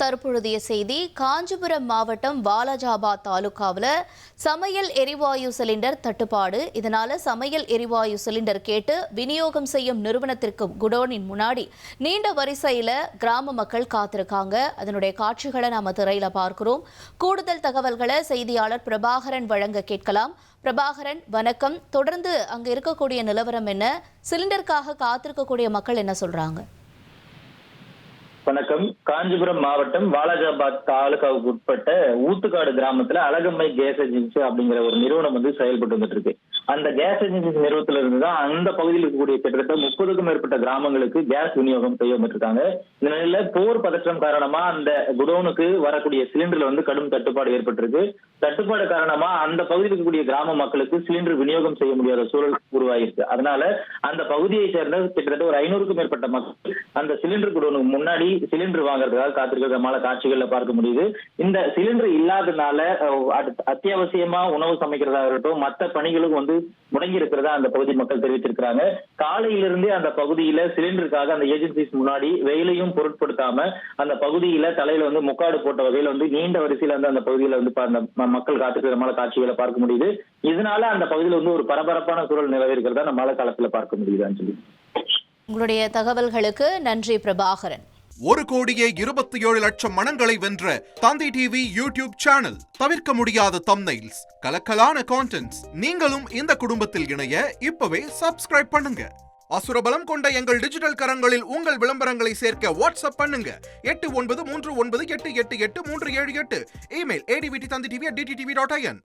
தற்பொழுதைய செய்தி. காஞ்சிபுரம் மாவட்டம் வாலாஜாபாத் தாலுகாவில் சமையல் எரிவாயு சிலிண்டர் தட்டுப்பாடு. இதனால சமையல் எரிவாயு சிலிண்டர் கேட்டு விநியோகம் செய்யும் நிறுவனத்திற்கு குடோனின் முன்னாடி நீண்ட வரிசையில் கிராம மக்கள் காத்திருக்காங்க. அதனுடைய காட்சிகளை நாம திரையில பார்க்கிறோம். கூடுதல் தகவல்களை செய்தியாளர் பிரபாகரன் வழங்க கேட்கலாம். பிரபாகரன், வணக்கம். தொடர்ந்து அங்க இருக்கக்கூடிய நிலவரம் என்ன? சிலிண்டருக்காக காத்திருக்கக்கூடிய மக்கள் என்ன சொல்றாங்க? வணக்கம். காஞ்சிபுரம் மாவட்டம் வாலாஜாபாத் தாலுகாவுக்கு உட்பட்ட ஊத்துக்காடு கிராமத்துல அழகம்மை கேஸ் ஏஜென்சி அப்படிங்கிற ஒரு நிறுவனம் செயல்பட்டு வந்துட்டு இருக்கு. அந்த கேஸ் ஏஜென்சி நிறுவனத்துல இருந்துதான் அந்த பகுதியில் இருக்கக்கூடிய கிட்டத்தட்ட 30க்கும் மேற்பட்ட கிராமங்களுக்கு கேஸ் விநியோகம் செய்ய வந்துருக்காங்க. இந்த நிலையில போர் பதற்றம் காரணமா அந்த குடோனுக்கு வரக்கூடிய சிலிண்டர்ல கடும் தட்டுப்பாடு ஏற்பட்டிருக்கு. தட்டுப்பாடு காரணமா அந்த பகுதியில் இருக்கக்கூடிய கிராம மக்களுக்கு சிலிண்டர் விநியோகம் செய்ய முடியாத சூழல் உருவாகிருக்கு. அதனால அந்த பகுதியை சேர்ந்த கிட்டத்தட்ட ஒரு 500க்கும் மேற்பட்ட மக்கள் அந்த சிலிண்டர் குடோனுக்கு முன்னாடி சிலிண்டர் வாங்குறதுக்காக காத்திருக்கிறதுமான காட்சிகள்ல பார்க்க முடியுது. இந்த சிலிண்டர் இல்லாதனால அத்தியாவசியமா உணவு சமைக்கிறதா இருக்கட்டும், மற்ற பணிகளும் முடங்கி இருக்கிறதா அந்த பகுதி மக்கள் தெரிவித்திருக்கிறாங்க. காலையிலிருந்தே அந்த பகுதியில சிலிண்டருக்காக அந்த ஏஜென்சிஸ் முன்னாடி வெயிலையும் பொருட்படுத்தாம அந்த பகுதியில தலையில முக்காடு போட்ட வகையில நீண்ட வரிசையில அந்த பகுதியில அந்த மக்கள் காத்திருக்கிறமான காட்சிகளை பார்க்க முடியுது. இதனால அந்த பகுதியில் ஒரு பரபரப்பான சூழல் நிலவிருக்கிறதா நம்ம மழை காலத்துல பார்க்க முடியுதுன்னு சொல்லி. உங்களுடைய தகவல்களுக்கு நன்றி பிரபாகரன். 1,27,00,000 மனங்களை வென்ற தந்தி டிவி யூடியூப் சேனல். தவிர்க்க முடியாத தம்ப்நெயில்ஸ், கலக்கலான கான்டென்ட்ஸ். நீங்களும் இந்த குடும்பத்தில் இணைய இப்பவே சப்ஸ்கிரைப் பண்ணுங்க. அசுரபலம் கொண்ட எங்கள் டிஜிட்டல் கரங்களில் உங்கள் விளம்பரங்களை சேர்க்க வாட்ஸ்அப் பண்ணுங்க. 8939888378. Email advtthanditv@dttv.in.